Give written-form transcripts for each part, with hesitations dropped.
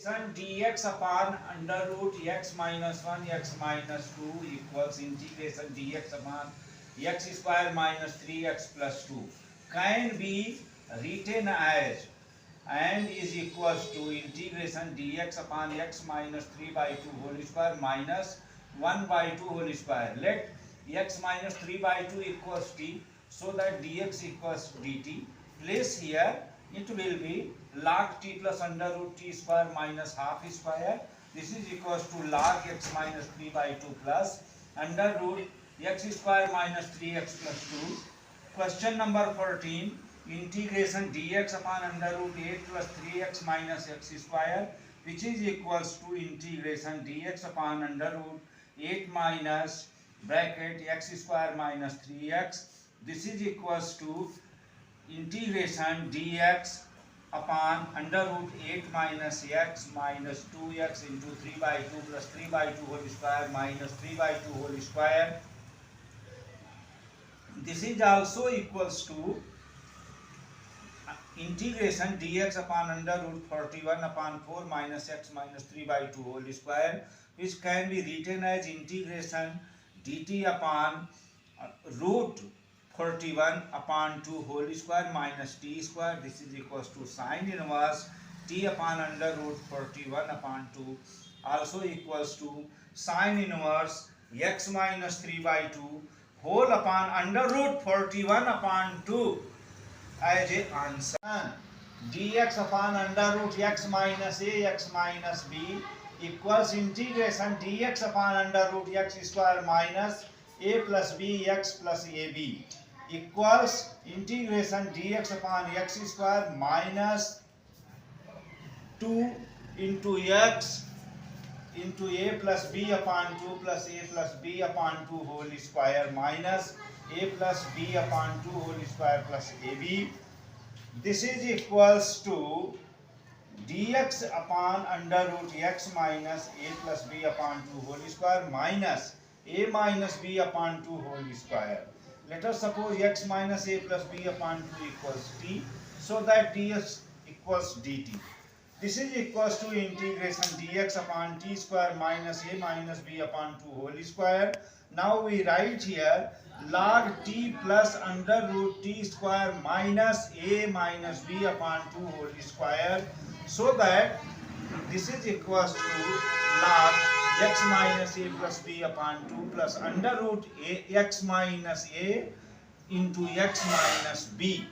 Son dx upon under root x minus 1 x minus 2 equals integration dx upon x square minus 3x plus 2 can be written as and is equals to integration dx upon x minus 3 by 2 whole square minus 1 by 2 whole square. Let x minus 3 by 2 equals t, so that dx equals dt. Place here it will be log t plus under root t square minus half square. This is equals to log x minus 3 by 2 plus under root x square minus 3x plus 2. Question number 14. Integration dx upon under root 8 plus 3x minus x square, which is equals to integration dx upon under root 8 minus bracket x square minus 3x. This is equals to integration dx upon under root 8 minus x minus 2x into 3 by 2 plus 3 by 2 whole square minus 3 by 2 whole square. This is also equals to integration dx upon under root 41 upon 4 minus x minus 3 by 2 whole square, which can be written as integration dt upon root 41 upon 2 whole square minus t square. This is equals to sine inverse t upon under root 41 upon 2, also equals to sine inverse x minus 3 by 2 whole upon under root 41 upon 2 as a answer. Dx upon under root x minus a x minus b equals integration dx upon under root x square minus a plus b x plus ab equals integration dx upon x square minus 2 into x into a plus b upon 2 plus a plus b upon 2 whole square minus a plus b upon 2 whole square plus ab. This is equals to dx upon under root x minus a plus b upon 2 whole square minus a minus b upon 2 whole square. Let us suppose x minus a plus b upon 2 equals t, so that dx equals dt. This is equals to integration dx upon t square minus a minus b upon 2 whole square. Now we write here log t plus under root t square minus a minus b upon 2 whole square, so that this is equals to log x minus a plus b upon 2 plus under root x minus a into x minus b.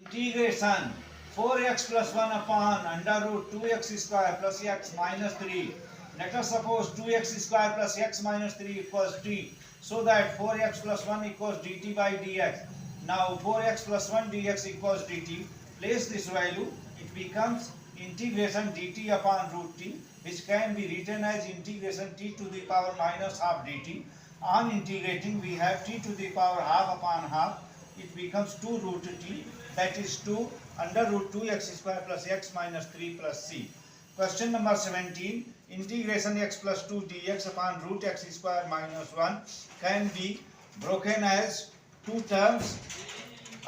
Integration 4x plus 1 upon under root 2x square plus x minus 3. Let us suppose 2x square plus x minus 3 equals t, so that 4x plus 1 equals dt by dx. Now 4x plus 1 dx equals dt. Place this value, it becomes integration dt upon root t, which can be written as integration t to the power minus half dt. On integrating, we have t to the power half upon half. It becomes 2 root t, that is 2 under root 2x square plus x minus 3 plus c. Question number 17. Integration x plus 2 dx upon root x square minus 1 can be broken as 2 terms,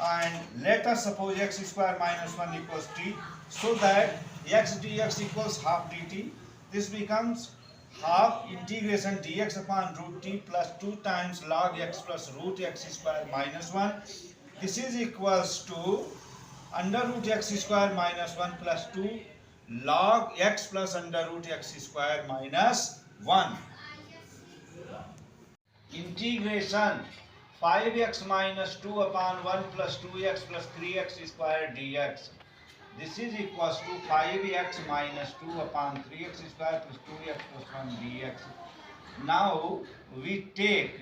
and let us suppose x square minus 1 equals t, so that x dx equals half dt. This becomes half integration dx upon root t plus 2 times log x plus root x square minus 1. This is equals to under root x square minus 1 plus 2 log x plus under root x square minus 1. Integration 5x minus 2 upon 1 plus 2x plus 3x square dx. This is equals to 5x minus 2 upon 3x square plus 2x plus 1 dx. Now we take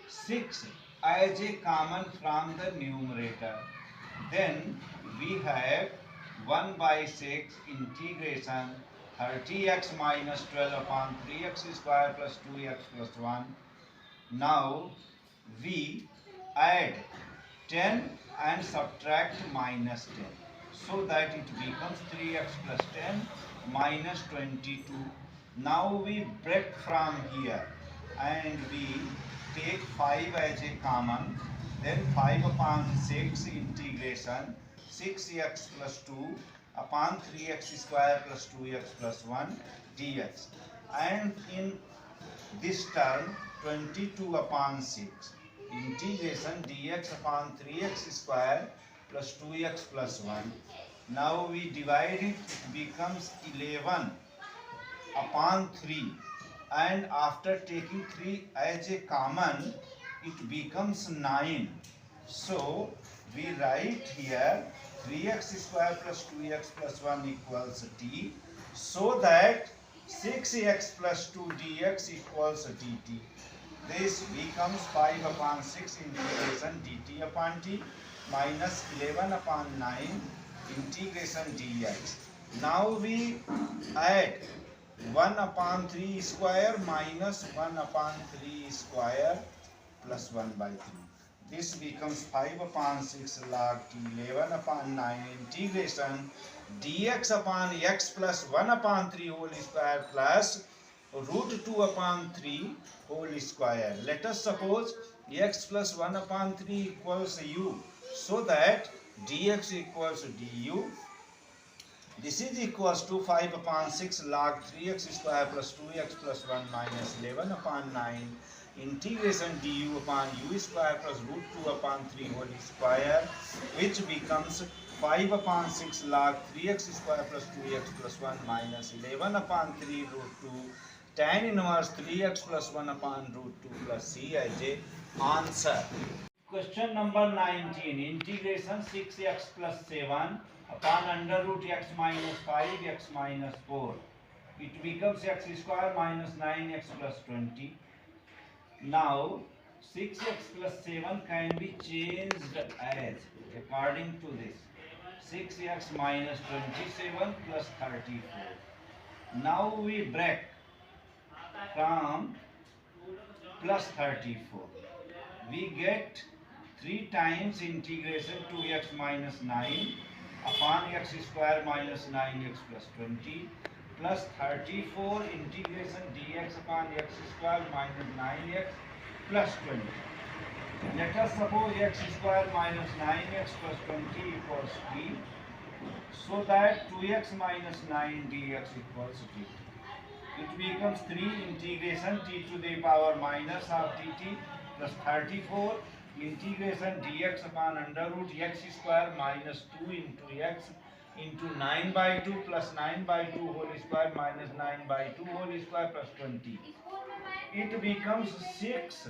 6 as a common from the numerator. Then we have 1 by 6 integration 30x minus 12 upon 3x square plus 2x plus 1. Now we add 10 and subtract minus 10, so that it becomes 3x plus 10 minus 22. Now we break from here and we take 5 as a common, then 5 upon 6 integration 6x plus 2 upon 3x square plus 2x plus 1 dx, and in this term 22 upon 6 integration dx upon 3x square plus 2x plus 1. Now we divide it, it becomes 11 upon 3, and after taking 3 as a common it becomes 9. So we write here 3x square plus 2x plus 1 equals t, so that 6x plus 2 dx equals dt. This becomes 5 upon 6 integration dt upon t minus 11 upon 9 integration dx. Now we add 1 upon 3 square minus 1 upon 3 square plus 1 by 3. This becomes 5 upon 6 log t 11 upon 9 integration dx upon x plus 1 upon 3 whole square plus root 2 upon 3 whole square. Let us suppose x plus 1 upon 3 equals u, so that dx equals du. This is equals to 5 upon 6 log 3x square plus 2x plus 1 minus 11 upon 9 integration du upon u square plus root 2 upon 3 whole square, which becomes 5 upon 6 log 3x square plus 2x plus 1 minus 11 upon 3 root 2 tan inverse 3x plus 1 upon root 2 plus c as a answer. Question number 19. Integration 6x plus 7 upon under root x minus 5 x minus 4. It becomes x square minus 9x plus 20. Now 6x plus 7 can be changed as according to this 6x minus 27 plus 34. Now we break from plus 34. We get 3 times integration 2x minus 9 upon x square minus 9x plus 20 plus 34 integration dx upon x square minus 9x plus 20. Let us suppose x square minus 9x plus 20 equals t, so that 2x minus 9 dx equals t. It becomes 3 integration t to the power minus half dt plus 34 integration dx upon under root x square minus 2 into x into 9 by 2 plus 9 by 2 whole square minus 9 by 2 whole square plus 20. It becomes 6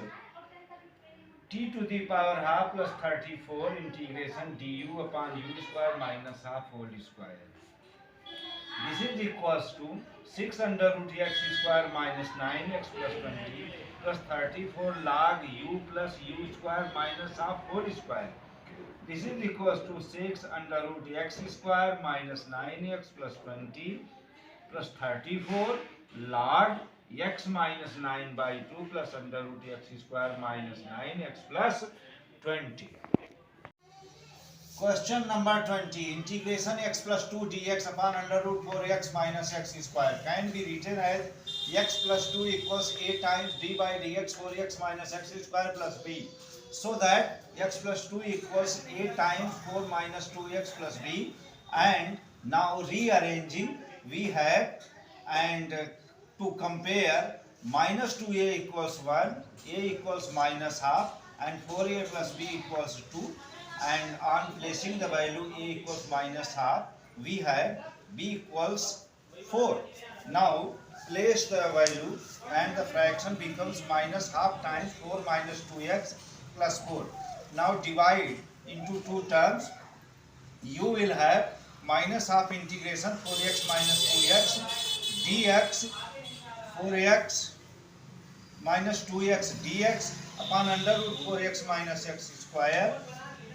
t to the power half plus 34 integration du upon u square minus half whole square. This is equals to 6 under root x square minus 9x plus 20 plus 34 log u plus u square minus half whole square. This is equals to 6 under root x square minus 9x plus 20 plus 34 log x minus 9 by 2 plus under root x square minus 9x plus 20. Question number 20. Integration x plus 2 dx upon under root 4x minus x square can be written as x plus 2 equals a times d by dx 4x minus x square plus b, so that x plus 2 equals a times 4 minus 2x plus b. And now rearranging we have, and to compare, minus 2a equals 1, a equals minus half, and 4a plus b equals 2. And on placing the value a equals minus half, we have b equals 4. Now place the value and the fraction becomes minus half times 4 minus 2x plus 4. Now divide into two terms. You will have minus half integration 4x minus 2x dx 4x minus 2x dx upon under root 4x minus x square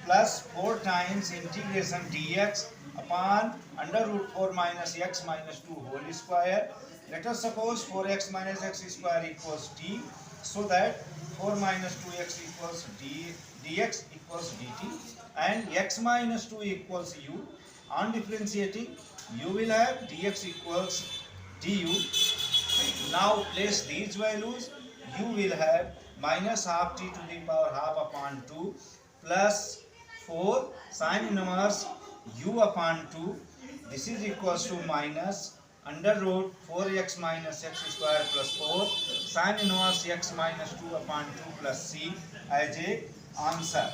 plus 4 times integration dx upon under root 4 minus x minus 2 whole square. Let us suppose 4x minus x square equals t, so that 4 minus 2x equals dx equals dt, and x minus 2 equals u. On differentiating, you will have dx equals du. Now place these values. You will have minus half t to the power half upon 2 plus 4 sin inverse u upon 2 This is equals to minus under root 4x minus x square plus 4 sin inverse x minus 2 upon 2 plus c as a answer.